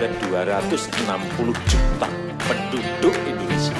ada 260 juta penduduk Indonesia.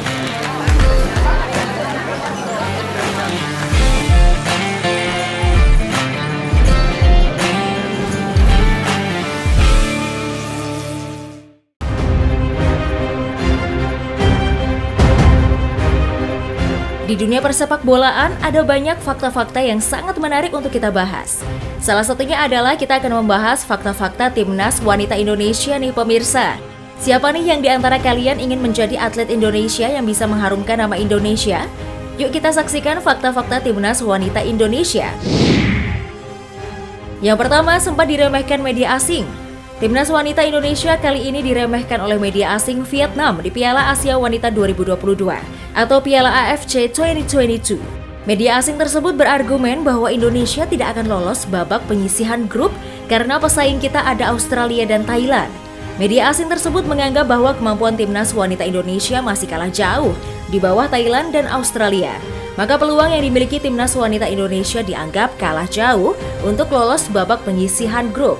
Di dunia persepak bolaan, ada banyak fakta-fakta yang sangat menarik untuk kita bahas. Salah satunya adalah kita akan membahas fakta-fakta timnas wanita Indonesia nih pemirsa. Siapa nih yang di antara kalian ingin menjadi atlet Indonesia yang bisa mengharumkan nama Indonesia? Yuk kita saksikan fakta-fakta timnas wanita Indonesia. Yang pertama, sempat diremehkan media asing. Timnas wanita Indonesia kali ini diremehkan oleh media asing Vietnam di Piala Asia Wanita 2022 atau Piala AFC 2022. Media asing tersebut berargumen bahwa Indonesia tidak akan lolos babak penyisihan grup karena pesaing kita ada Australia dan Thailand. Media asing tersebut menganggap bahwa kemampuan timnas wanita Indonesia masih kalah jauh di bawah Thailand dan Australia. Maka peluang yang dimiliki timnas wanita Indonesia dianggap kalah jauh untuk lolos babak penyisihan grup.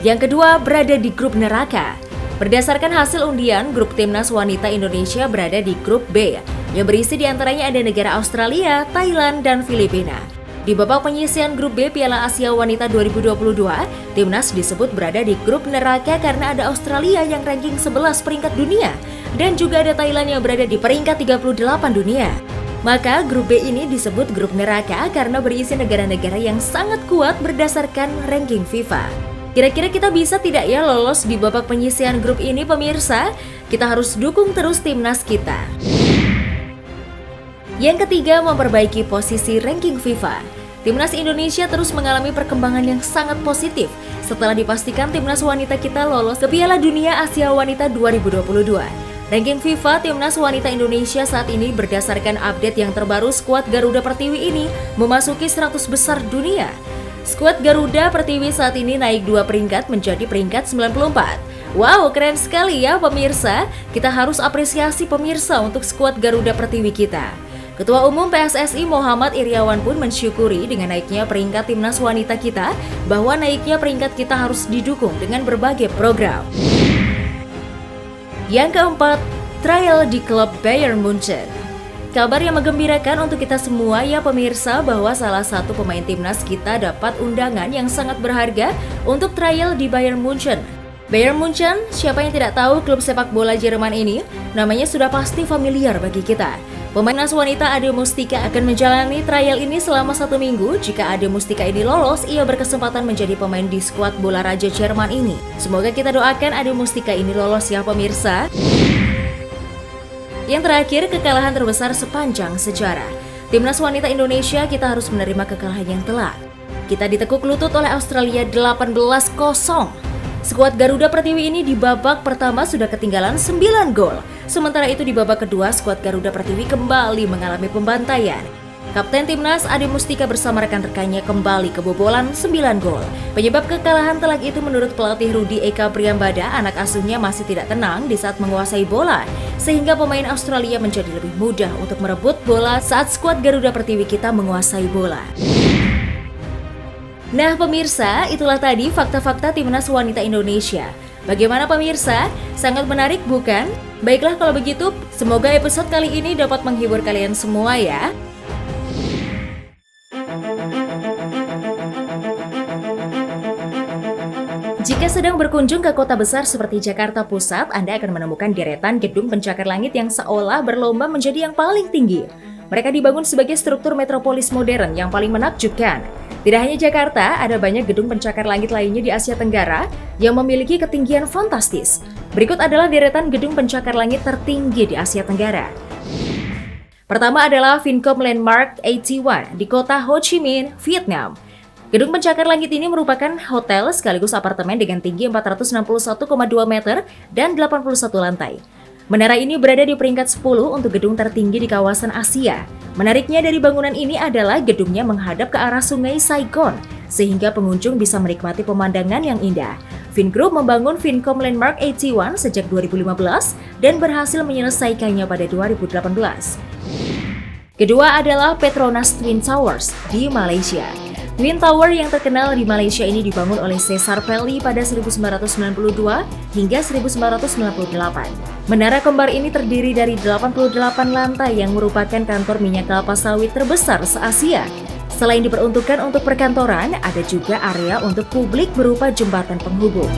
Yang kedua, berada di grup neraka. Berdasarkan hasil undian, grup timnas wanita Indonesia berada di grup B, yang berisi diantaranya ada negara Australia, Thailand, dan Filipina. Di babak penyisihan grup B Piala Asia Wanita 2022, timnas disebut berada di grup neraka karena ada Australia yang ranking 11 peringkat dunia, dan juga ada Thailand yang berada di peringkat 38 dunia. Maka grup B ini disebut grup neraka karena berisi negara-negara yang sangat kuat berdasarkan ranking FIFA. Kira-kira kita bisa tidak ya lolos di babak penyisihan grup ini pemirsa? Kita harus dukung terus timnas kita. Yang ketiga, memperbaiki posisi ranking FIFA. Timnas Indonesia terus mengalami perkembangan yang sangat positif setelah dipastikan timnas wanita kita lolos ke Piala Dunia Asia Wanita 2022. Ranking FIFA timnas wanita Indonesia saat ini berdasarkan update yang terbaru, skuad Garuda Pertiwi ini memasuki 100 besar dunia. Skuad Garuda Pertiwi saat ini naik 2 peringkat menjadi peringkat 94. Wow, keren sekali ya pemirsa. Kita harus apresiasi pemirsa untuk skuad Garuda Pertiwi kita. Ketua Umum PSSI Muhammad Iriawan pun mensyukuri dengan naiknya peringkat timnas wanita kita, bahwa naiknya peringkat kita harus didukung dengan berbagai program. Yang keempat, trial di klub Bayern Munchen. Kabar yang menggembirakan untuk kita semua ya pemirsa, bahwa salah satu pemain timnas kita dapat undangan yang sangat berharga untuk trial di Bayern Munchen. Bayern Munchen, siapa yang tidak tahu klub sepak bola Jerman ini, namanya sudah pasti familiar bagi kita. Pemain timnas wanita Ade Mustika akan menjalani trial ini selama 1 minggu. Jika Ade Mustika ini lolos, ia berkesempatan menjadi pemain di skuad bola raja Jerman ini. Semoga kita doakan Ade Mustika ini lolos ya pemirsa. Yang terakhir, kekalahan terbesar sepanjang sejarah. Timnas wanita Indonesia kita harus menerima kekalahan yang telak. Kita ditekuk lutut oleh Australia 18-0. Skuad Garuda Pertiwi ini di babak pertama sudah ketinggalan 9 gol. Sementara itu di babak kedua, skuad Garuda Pertiwi kembali mengalami pembantaian. Kapten Timnas Ade Mustika bersama rekan-rekannya kembali kebobolan 9 gol. Penyebab kekalahan telak itu menurut pelatih Rudi Eka Priambada, anak asuhnya masih tidak tenang di saat menguasai bola, sehingga pemain Australia menjadi lebih mudah untuk merebut bola saat skuad Garuda Pertiwi kita menguasai bola. Nah pemirsa, itulah tadi fakta-fakta timnas wanita Indonesia. Bagaimana pemirsa? Sangat menarik bukan? Baiklah kalau begitu, semoga episode kali ini dapat menghibur kalian semua ya. Jika sedang berkunjung ke kota besar seperti Jakarta Pusat, Anda akan menemukan deretan gedung pencakar langit yang seolah berlomba menjadi yang paling tinggi. Mereka dibangun sebagai struktur metropolis modern yang paling menakjubkan. Tidak hanya Jakarta, ada banyak gedung pencakar langit lainnya di Asia Tenggara yang memiliki ketinggian fantastis. Berikut adalah deretan gedung pencakar langit tertinggi di Asia Tenggara. Pertama adalah Vincom Landmark 81 di kota Ho Chi Minh, Vietnam. Gedung pencakar langit ini merupakan hotel sekaligus apartemen dengan tinggi 461,2 meter dan 81 lantai. Menara ini berada di peringkat 10 untuk gedung tertinggi di kawasan Asia. Menariknya dari bangunan ini adalah gedungnya menghadap ke arah sungai Saigon, sehingga pengunjung bisa menikmati pemandangan yang indah. Vingroup membangun Vincom Landmark 81 sejak 2015 dan berhasil menyelesaikannya pada 2018. Kedua adalah Petronas Twin Towers di Malaysia. Twin Tower yang terkenal di Malaysia ini dibangun oleh Cesar Pelli pada 1992 hingga 1998. Menara kembar ini terdiri dari 88 lantai yang merupakan kantor minyak kelapa sawit terbesar se-Asia. Selain diperuntukkan untuk perkantoran, ada juga area untuk publik berupa jembatan penghubung.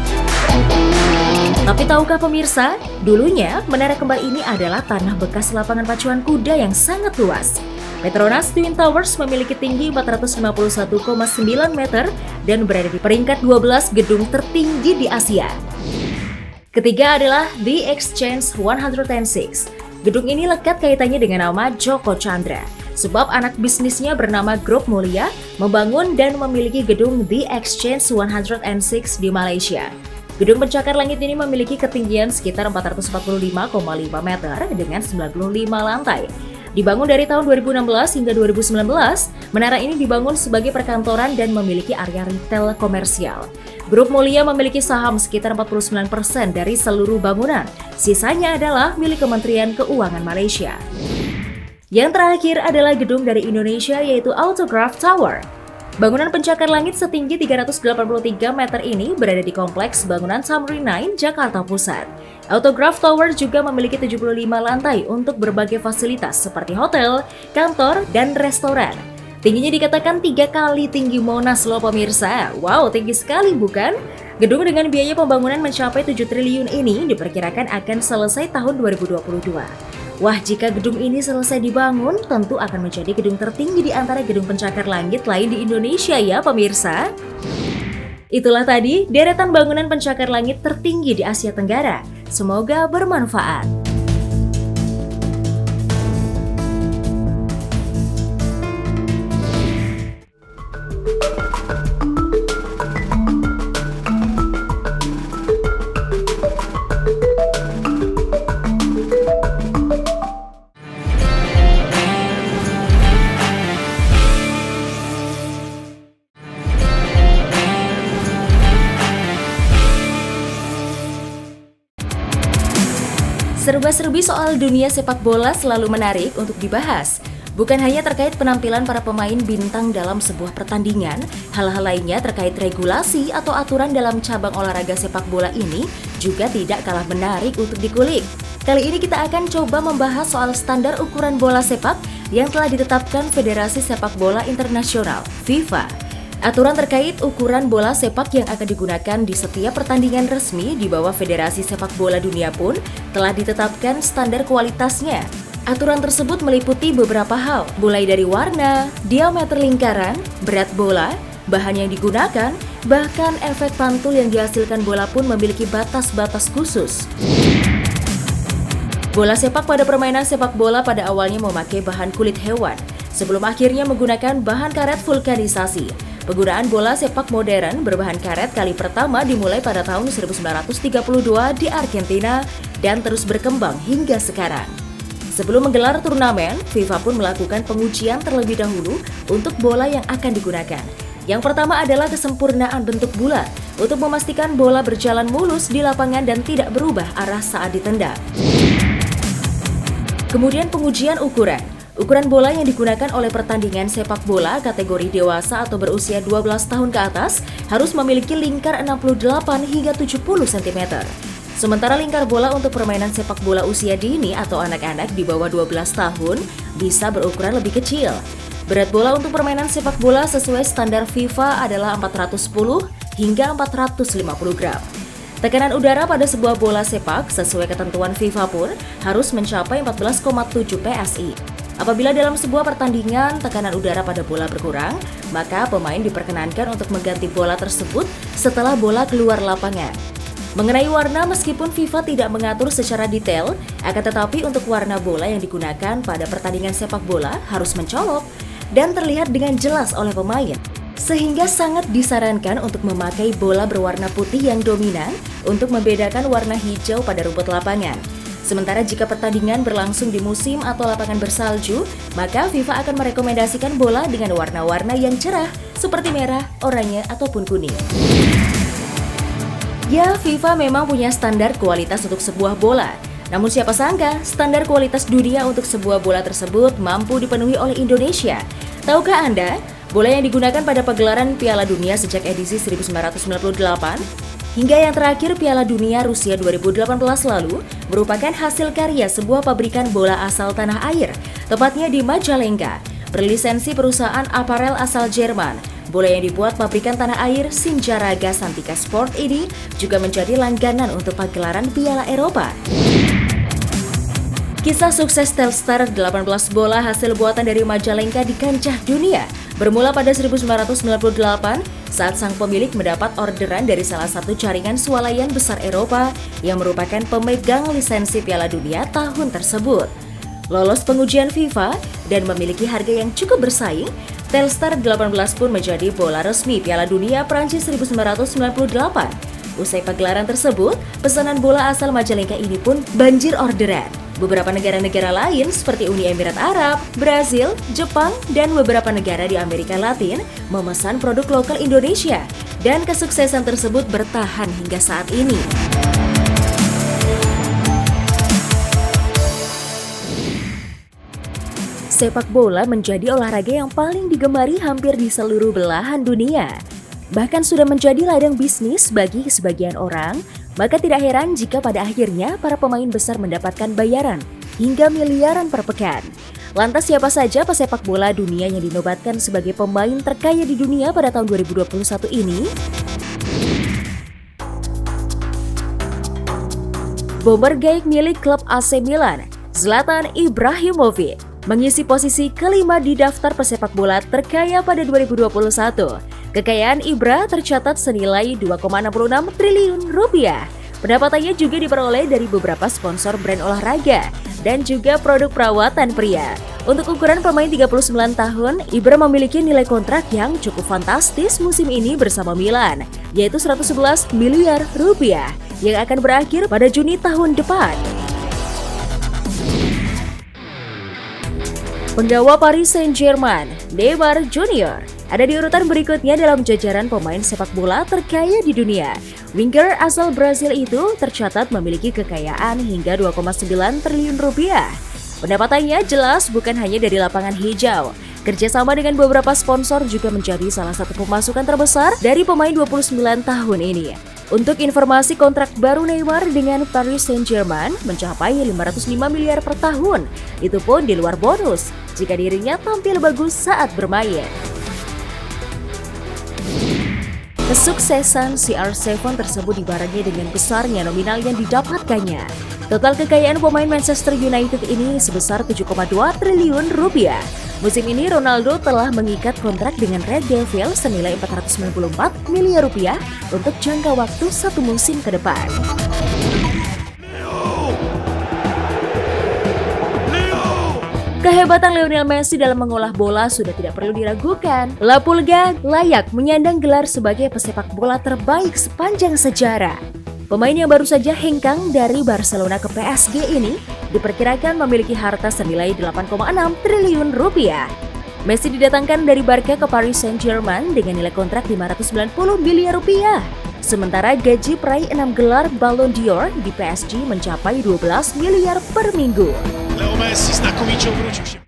Tapi tahukah pemirsa, dulunya menara kembar ini adalah tanah bekas lapangan pacuan kuda yang sangat luas. Petronas Twin Towers memiliki tinggi 451,9 meter dan berada di peringkat 12 gedung tertinggi di Asia. Ketiga adalah The Exchange 106. Gedung ini lekat kaitannya dengan nama Joko Chandra, sebab anak bisnisnya bernama Grup Mulia membangun dan memiliki gedung The Exchange 106 di Malaysia. Gedung pencakar langit ini memiliki ketinggian sekitar 445,5 meter dengan 95 lantai. Dibangun dari tahun 2016 hingga 2019, menara ini dibangun sebagai perkantoran dan memiliki area retail komersial. Grup Mulia memiliki saham sekitar 49% dari seluruh bangunan. Sisanya adalah milik Kementerian Keuangan Malaysia. Yang terakhir adalah gedung dari Indonesia yaitu Autograph Tower. Bangunan pencakar langit setinggi 383 meter ini berada di kompleks bangunan Tamrin 9, Jakarta Pusat. Autograph Tower juga memiliki 75 lantai untuk berbagai fasilitas seperti hotel, kantor, dan restoran. Tingginya dikatakan 3 kali tinggi Monas loh pemirsa. Wow, tinggi sekali bukan? Gedung dengan biaya pembangunan mencapai 7 triliun ini diperkirakan akan selesai tahun 2022. Wah, jika gedung ini selesai dibangun, tentu akan menjadi gedung tertinggi di antara gedung pencakar langit lain di Indonesia ya pemirsa. Itulah tadi deretan bangunan pencakar langit tertinggi di Asia Tenggara. Semoga bermanfaat. Serba-serbi soal dunia sepak bola selalu menarik untuk dibahas. Bukan hanya terkait penampilan para pemain bintang dalam sebuah pertandingan, hal-hal lainnya terkait regulasi atau aturan dalam cabang olahraga sepak bola ini juga tidak kalah menarik untuk dikulik. Kali ini kita akan coba membahas soal standar ukuran bola sepak yang telah ditetapkan Federasi Sepak Bola Internasional, FIFA. Aturan terkait ukuran bola sepak yang akan digunakan di setiap pertandingan resmi di bawah Federasi Sepak Bola Dunia pun telah ditetapkan standar kualitasnya. Aturan tersebut meliputi beberapa hal, mulai dari warna, diameter lingkaran, berat bola, bahan yang digunakan, bahkan efek pantul yang dihasilkan bola pun memiliki batas-batas khusus. Bola sepak pada permainan sepak bola pada awalnya memakai bahan kulit hewan, sebelum akhirnya menggunakan bahan karet vulkanisasi. Penggunaan bola sepak modern berbahan karet kali pertama dimulai pada tahun 1932 di Argentina dan terus berkembang hingga sekarang. Sebelum menggelar turnamen, FIFA pun melakukan pengujian terlebih dahulu untuk bola yang akan digunakan. Yang pertama adalah kesempurnaan bentuk bulat untuk memastikan bola berjalan mulus di lapangan dan tidak berubah arah saat ditendang. Kemudian pengujian ukuran. Ukuran bola yang digunakan oleh pertandingan sepak bola kategori dewasa atau berusia 12 tahun ke atas harus memiliki lingkar 68 hingga 70 cm. Sementara lingkar bola untuk permainan sepak bola usia dini atau anak-anak di bawah 12 tahun bisa berukuran lebih kecil. Berat bola untuk permainan sepak bola sesuai standar FIFA adalah 410 hingga 450 gram. Tekanan udara pada sebuah bola sepak sesuai ketentuan FIFA pun harus mencapai 14,7 PSI. Apabila dalam sebuah pertandingan tekanan udara pada bola berkurang, maka pemain diperkenankan untuk mengganti bola tersebut setelah bola keluar lapangan. Mengenai warna, meskipun FIFA tidak mengatur secara detail, akan tetapi untuk warna bola yang digunakan pada pertandingan sepak bola harus mencolok dan terlihat dengan jelas oleh pemain. Sehingga sangat disarankan untuk memakai bola berwarna putih yang dominan untuk membedakan warna hijau pada rumput lapangan. Sementara jika pertandingan berlangsung di musim atau lapangan bersalju, maka FIFA akan merekomendasikan bola dengan warna-warna yang cerah seperti merah, oranye, ataupun kuning. Ya, FIFA memang punya standar kualitas untuk sebuah bola. Namun siapa sangka, standar kualitas dunia untuk sebuah bola tersebut mampu dipenuhi oleh Indonesia. Tahukah Anda Bola yang digunakan pada pagelaran Piala Dunia sejak edisi 1998 hingga yang terakhir Piala Dunia Rusia 2018 lalu merupakan hasil karya sebuah pabrikan bola asal tanah air, tepatnya di Majalengka, berlisensi perusahaan aparel asal Jerman. Bola yang dibuat pabrikan tanah air Sinjaraga Santika Sport ini juga menjadi langganan untuk pagelaran Piala Eropa. Kisah sukses Telstar 18 bola hasil buatan dari Majalengka di kancah dunia bermula pada 1998 saat sang pemilik mendapat orderan dari salah satu jaringan swalayan besar Eropa yang merupakan pemegang lisensi Piala Dunia tahun tersebut. Lolos pengujian FIFA dan memiliki harga yang cukup bersaing, Telstar 18 pun menjadi bola resmi Piala Dunia Prancis 1998. Usai pagelaran tersebut, pesanan bola asal Majalengka ini pun banjir orderan. Beberapa negara-negara lain seperti Uni Emirat Arab, Brasil, Jepang, dan beberapa negara di Amerika Latin memesan produk lokal Indonesia. Dan kesuksesan tersebut bertahan hingga saat ini. Sepak bola menjadi olahraga yang paling digemari hampir di seluruh belahan dunia. Bahkan sudah menjadi ladang bisnis bagi sebagian orang, maka tidak heran jika pada akhirnya para pemain besar mendapatkan bayaran hingga miliaran per pekan. Lantas siapa saja pesepak bola dunia yang dinobatkan sebagai pemain terkaya di dunia pada tahun 2021 ini? Bomber gaib milik klub AC Milan, Zlatan Ibrahimovic, mengisi posisi kelima di daftar pesepak bola terkaya pada 2021. Kekayaan Ibra tercatat senilai 2,66 triliun rupiah. Pendapatannya juga diperoleh dari beberapa sponsor brand olahraga dan juga produk perawatan pria. Untuk ukuran pemain 39 tahun, Ibra memiliki nilai kontrak yang cukup fantastis musim ini bersama Milan, yaitu 111 miliar rupiah yang akan berakhir pada Juni tahun depan. Penggawa Paris Saint-Germain, Neymar Jr. ada di urutan berikutnya dalam jajaran pemain sepak bola terkaya di dunia. Winger asal Brasil itu tercatat memiliki kekayaan hingga 2,9 triliun rupiah. Pendapatannya jelas bukan hanya dari lapangan hijau. Kerjasama dengan beberapa sponsor juga menjadi salah satu pemasukan terbesar dari pemain 29 tahun ini. Untuk informasi, kontrak baru Neymar dengan Paris Saint-Germain mencapai 505 miliar per tahun. Itu pun di luar bonus jika dirinya tampil bagus saat bermain. Kesuksesan CR7 tersebut dibarengi dengan besarnya nominal yang didapatkannya. Total kekayaan pemain Manchester United ini sebesar 7,2 triliun rupiah. Musim ini Ronaldo telah mengikat kontrak dengan Red Devils senilai 494 miliar rupiah untuk jangka waktu 1 musim ke depan. Kehebatan Lionel Messi dalam mengolah bola sudah tidak perlu diragukan. La Pulga layak menyandang gelar sebagai pesepak bola terbaik sepanjang sejarah. Pemain yang baru saja hengkang dari Barcelona ke PSG ini diperkirakan memiliki harta senilai 8,6 triliun rupiah. Messi didatangkan dari Barca ke Paris Saint-Germain dengan nilai kontrak 590 miliar rupiah. Sementara gaji peraih 6 gelar Ballon d'Or di PSG mencapai 12 miliar per minggu. Leo Messi znakomicie obrócił się.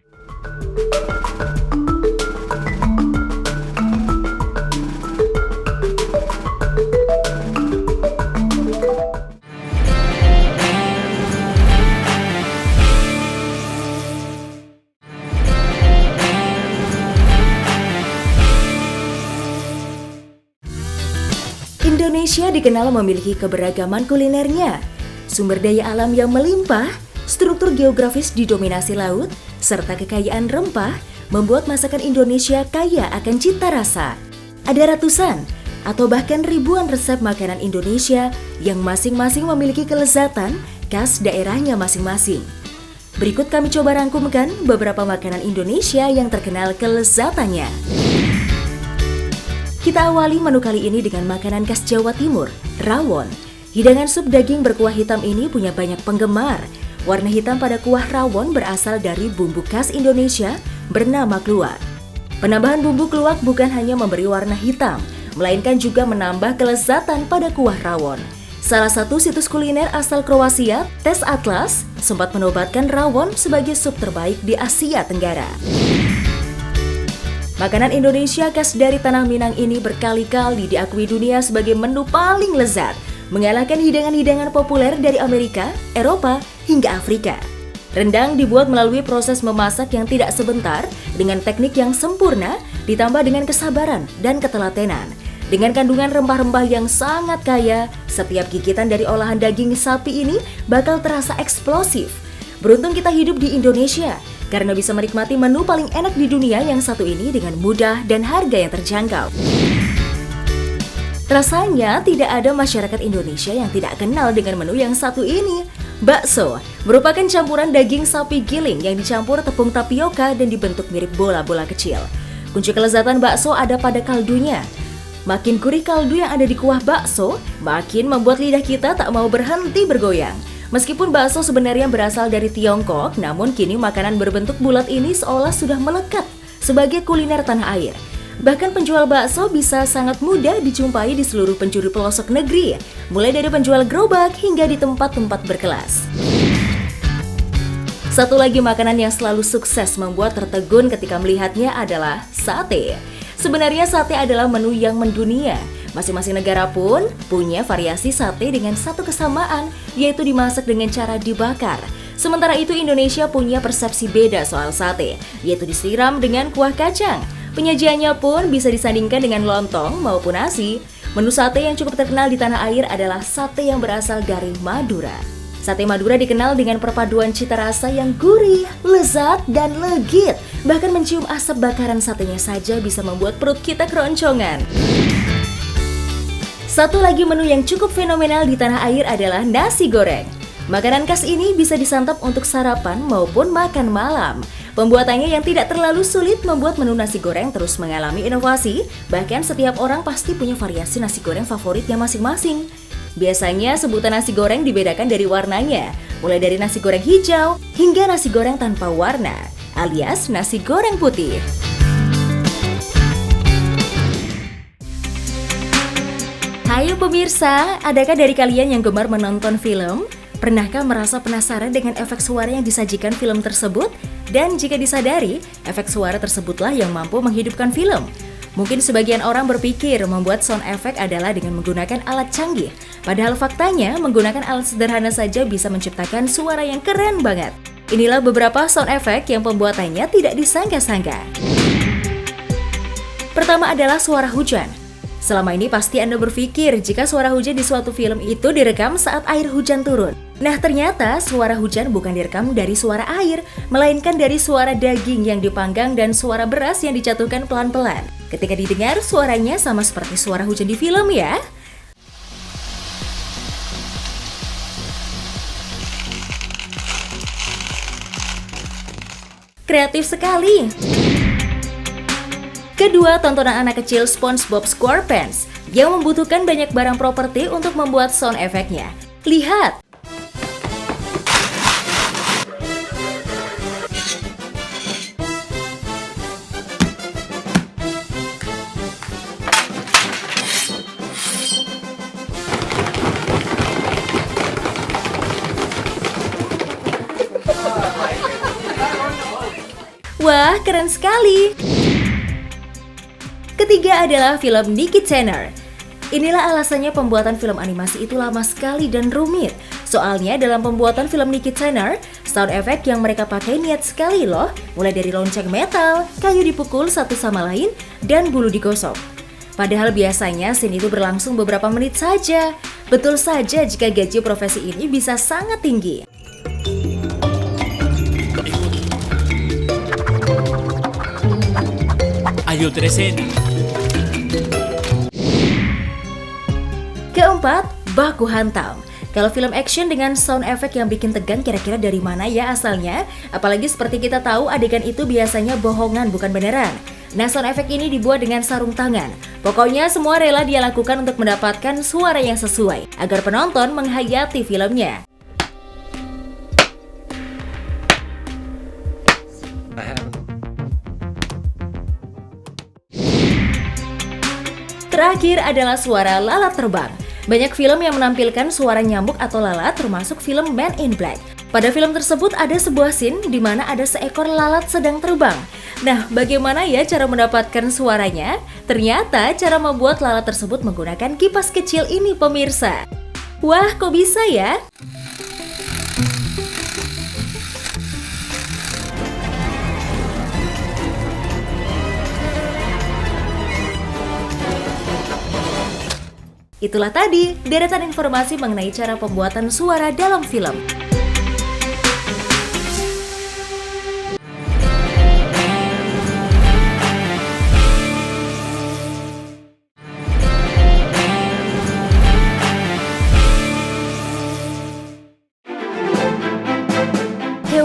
Indonesia dikenal memiliki keberagaman kulinernya, sumber daya alam yang melimpah, struktur geografis didominasi laut, serta kekayaan rempah membuat masakan Indonesia kaya akan cita rasa. Ada ratusan atau bahkan ribuan resep makanan Indonesia yang masing-masing memiliki kelezatan khas daerahnya masing-masing. Berikut kami coba rangkumkan beberapa makanan Indonesia yang terkenal kelezatannya. Kita awali menu kali ini dengan makanan khas Jawa Timur, rawon. Hidangan sup daging berkuah hitam ini punya banyak penggemar. Warna hitam pada kuah rawon berasal dari bumbu khas Indonesia bernama kluwak. Penambahan bumbu kluwak bukan hanya memberi warna hitam, melainkan juga menambah kelezatan pada kuah rawon. Salah satu situs kuliner asal Kroasia, Tes Atlas, sempat menobatkan rawon sebagai sup terbaik di Asia Tenggara. Makanan Indonesia khas dari Tanah Minang ini berkali-kali diakui dunia sebagai menu paling lezat, mengalahkan hidangan-hidangan populer dari Amerika, Eropa, hingga Afrika. Rendang dibuat melalui proses memasak yang tidak sebentar, dengan teknik yang sempurna, ditambah dengan kesabaran dan ketelatenan. Dengan kandungan rempah-rempah yang sangat kaya, setiap gigitan dari olahan daging sapi ini bakal terasa eksplosif. Beruntung kita hidup di Indonesia, karena bisa menikmati menu paling enak di dunia yang satu ini dengan mudah dan harga yang terjangkau. Rasanya tidak ada masyarakat Indonesia yang tidak kenal dengan menu yang satu ini. Bakso merupakan campuran daging sapi giling yang dicampur tepung tapioka dan dibentuk mirip bola-bola kecil. Kunci kelezatan bakso ada pada kaldunya. Makin gurih kaldu yang ada di kuah bakso, makin membuat lidah kita tak mau berhenti bergoyang. Meskipun bakso sebenarnya berasal dari Tiongkok, namun kini makanan berbentuk bulat ini seolah sudah melekat sebagai kuliner tanah air. Bahkan penjual bakso bisa sangat mudah dijumpai di seluruh penjuru pelosok negeri, mulai dari penjual gerobak hingga di tempat-tempat berkelas. Satu lagi makanan yang selalu sukses membuat tertegun ketika melihatnya adalah sate. Sebenarnya sate adalah menu yang mendunia. Masing-masing negara pun punya variasi sate dengan satu kesamaan, yaitu dimasak dengan cara dibakar. Sementara itu Indonesia punya persepsi beda soal sate, yaitu disiram dengan kuah kacang. Penyajiannya pun bisa disandingkan dengan lontong maupun nasi. Menu sate yang cukup terkenal di tanah air adalah sate yang berasal dari Madura. Sate Madura dikenal dengan perpaduan cita rasa yang gurih, lezat, dan legit. Bahkan mencium asap bakaran satenya saja bisa membuat perut kita keroncongan. Satu lagi menu yang cukup fenomenal di tanah air adalah nasi goreng. Makanan khas ini bisa disantap untuk sarapan maupun makan malam. Pembuatannya yang tidak terlalu sulit membuat menu nasi goreng terus mengalami inovasi. Bahkan setiap orang pasti punya variasi nasi goreng favoritnya masing-masing. Biasanya sebutan nasi goreng dibedakan dari warnanya, mulai dari nasi goreng hijau hingga nasi goreng tanpa warna, alias nasi goreng putih. Hayo pemirsa, adakah dari kalian yang gemar menonton film? Pernahkah merasa penasaran dengan efek suara yang disajikan film tersebut? Dan jika disadari, efek suara tersebutlah yang mampu menghidupkan film. Mungkin sebagian orang berpikir membuat sound effect adalah dengan menggunakan alat canggih. Padahal faktanya, menggunakan alat sederhana saja bisa menciptakan suara yang keren banget. Inilah beberapa sound effect yang pembuatannya tidak disangka-sangka. Pertama adalah suara hujan. Selama ini pasti Anda berpikir jika suara hujan di suatu film itu direkam saat air hujan turun. Nah ternyata suara hujan bukan direkam dari suara air, melainkan dari suara daging yang dipanggang dan suara beras yang dijatuhkan pelan-pelan. Ketika didengar suaranya sama seperti suara hujan di film ya. Kreatif sekali. Kedua, tontonan anak kecil SpongeBob SquarePants yang membutuhkan banyak barang properti untuk membuat sound efeknya. Lihat! Wah, keren sekali! Ketiga adalah film Nicky Tanner. Inilah alasannya pembuatan film animasi itu lama sekali dan rumit. Soalnya dalam pembuatan film Nicky Tanner, sound effect yang mereka pakai niat sekali loh. Mulai dari lonceng metal, kayu dipukul satu sama lain, dan bulu digosok. Padahal biasanya scene itu berlangsung beberapa menit saja. Betul saja jika gaji profesi ini bisa sangat tinggi. Ayo Tresena. Keempat, baku hantam. Kalau film action dengan sound effect yang bikin tegang kira-kira dari mana ya asalnya? Apalagi seperti kita tahu adegan itu biasanya bohongan bukan beneran. Nah sound effect ini dibuat dengan sarung tangan. Pokoknya semua rela dia lakukan untuk mendapatkan suara yang sesuai agar penonton menghayati filmnya. Terakhir adalah suara lalat terbang. Banyak film yang menampilkan suara nyamuk atau lalat termasuk film Men in Black. Pada film tersebut ada sebuah scene di mana ada seekor lalat sedang terbang. Nah, bagaimana ya cara mendapatkan suaranya? Ternyata cara membuat lalat tersebut menggunakan kipas kecil ini pemirsa. Wah, kok bisa ya? Itulah tadi deretan informasi mengenai cara pembuatan suara dalam film.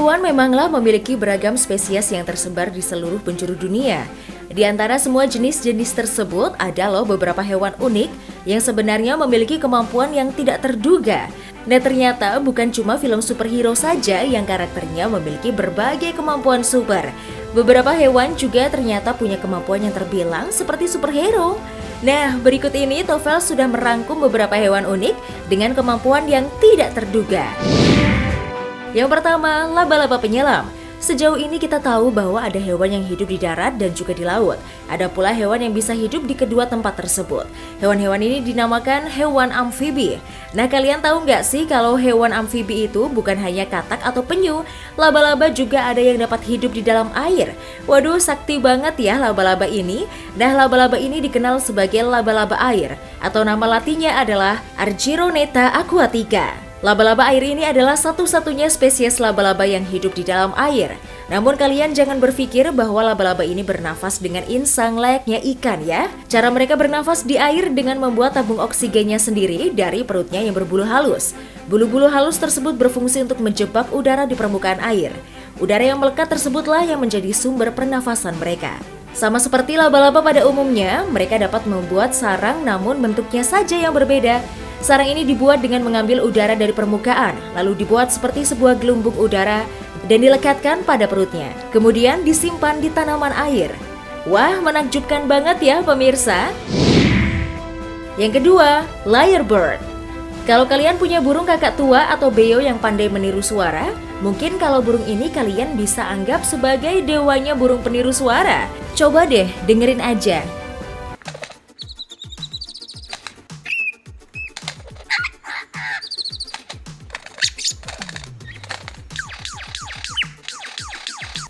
Hewan memanglah memiliki beragam spesies yang tersebar di seluruh penjuru dunia. Di antara semua jenis-jenis tersebut, ada loh beberapa hewan unik yang sebenarnya memiliki kemampuan yang tidak terduga. Nah, ternyata bukan cuma film superhero saja yang karakternya memiliki berbagai kemampuan super. Beberapa hewan juga ternyata punya kemampuan yang terbilang seperti superhero. Nah, berikut ini Tovel sudah merangkum beberapa hewan unik dengan kemampuan yang tidak terduga. Yang pertama, laba-laba penyelam. Sejauh ini kita tahu bahwa ada hewan yang hidup di darat dan juga di laut. Ada pula hewan yang bisa hidup di kedua tempat tersebut. Hewan-hewan ini dinamakan hewan amfibi. Nah, kalian tahu nggak sih kalau hewan amfibi itu bukan hanya katak atau penyu, laba-laba juga ada yang dapat hidup di dalam air. Waduh, sakti banget ya laba-laba ini. Nah, laba-laba ini dikenal sebagai laba-laba air, atau nama latinnya adalah Argyroneta aquatica. Laba-laba air ini adalah satu-satunya spesies laba-laba yang hidup di dalam air. Namun kalian jangan berpikir bahwa laba-laba ini bernafas dengan insang layaknya ikan ya. Cara mereka bernafas di air dengan membuat tabung oksigennya sendiri dari perutnya yang berbulu halus. Bulu-bulu halus tersebut berfungsi untuk menjebak udara di permukaan air. Udara yang melekat tersebutlah yang menjadi sumber pernafasan mereka. Sama seperti laba-laba pada umumnya, mereka dapat membuat sarang namun bentuknya saja yang berbeda. Sarang ini dibuat dengan mengambil udara dari permukaan, lalu dibuat seperti sebuah gelembung udara dan dilekatkan pada perutnya. Kemudian disimpan di tanaman air. Wah, menakjubkan banget ya pemirsa. Yang kedua, lyrebird. Kalau kalian punya burung kakak tua atau beo yang pandai meniru suara, mungkin kalau burung ini kalian bisa anggap sebagai dewanya burung peniru suara. Coba deh, dengerin aja.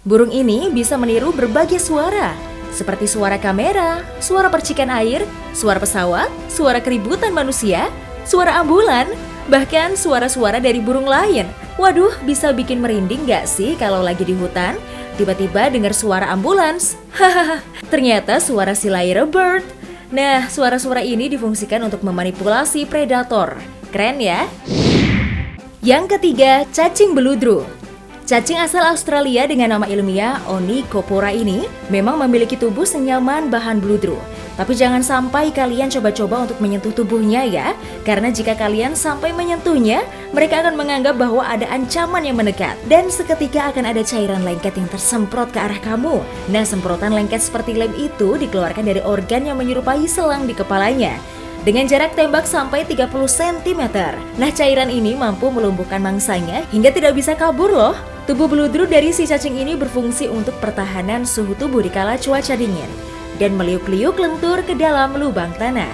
Burung ini bisa meniru berbagai suara, seperti suara kamera, suara percikan air, suara pesawat, suara keributan manusia, suara ambulan, bahkan suara-suara dari burung lain. Waduh, bisa bikin merinding gak sih kalau lagi di hutan? Tiba-tiba dengar suara ambulans. Hahaha, ternyata suara si lyrebird. Nah, suara-suara ini difungsikan untuk memanipulasi predator. Keren ya? Yang ketiga, cacing beludru. Cacing asal Australia dengan nama ilmiah Onychopora ini memang memiliki tubuh senyaman bahan beludru. Tapi jangan sampai kalian coba-coba untuk menyentuh tubuhnya ya, karena jika kalian sampai menyentuhnya, mereka akan menganggap bahwa ada ancaman yang mendekat dan seketika akan ada cairan lengket yang tersemprot ke arah kamu. Nah, semprotan lengket seperti lem itu dikeluarkan dari organ yang menyerupai selang di kepalanya dengan jarak tembak sampai 30 cm. Nah, cairan ini mampu melumpuhkan mangsanya hingga tidak bisa kabur loh. Tubuh beludru dari si cacing ini berfungsi untuk pertahanan suhu tubuh di kala cuaca dingin dan meliuk-liuk lentur ke dalam lubang tanah.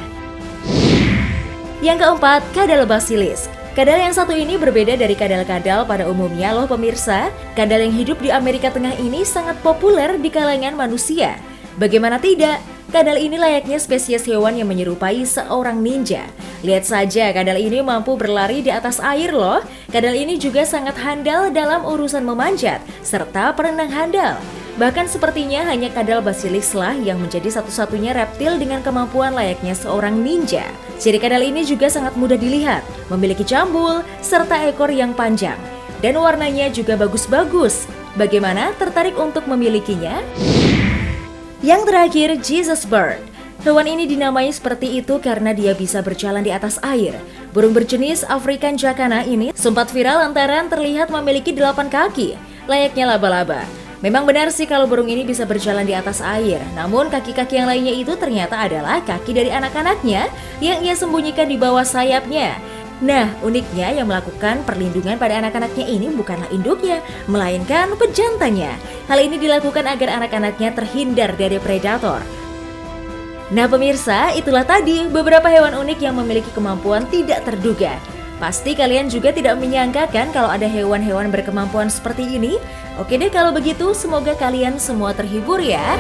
Yang keempat, kadal basilis. Kadal yang satu ini berbeda dari kadal-kadal pada umumnya loh pemirsa. Kadal yang hidup di Amerika Tengah ini sangat populer di kalangan manusia. Bagaimana tidak? Kadal ini layaknya spesies hewan yang menyerupai seorang ninja. Lihat saja, kadal ini mampu berlari di atas air loh. Kadal ini juga sangat handal dalam urusan memanjat, serta perenang handal. Bahkan sepertinya hanya kadal basilis lah yang menjadi satu-satunya reptil dengan kemampuan layaknya seorang ninja. Ciri kadal ini juga sangat mudah dilihat, memiliki jambul, serta ekor yang panjang. Dan warnanya juga bagus-bagus. Bagaimana, tertarik untuk memilikinya? Yang terakhir, Jesus bird. Hewan ini dinamai seperti itu karena dia bisa berjalan di atas air. Burung berjenis African jacana ini sempat viral lantaran terlihat memiliki 8 kaki, layaknya laba-laba. Memang benar sih kalau burung ini bisa berjalan di atas air, namun kaki-kaki yang lainnya itu ternyata adalah kaki dari anak-anaknya yang ia sembunyikan di bawah sayapnya. Nah, uniknya yang melakukan perlindungan pada anak-anaknya ini bukanlah induknya, melainkan pejantannya. Hal ini dilakukan agar anak-anaknya terhindar dari predator. Nah pemirsa, itulah tadi beberapa hewan unik yang memiliki kemampuan tidak terduga. Pasti kalian juga tidak menyangka kan kalau ada hewan-hewan berkemampuan seperti ini? Oke deh kalau begitu, semoga kalian semua terhibur ya.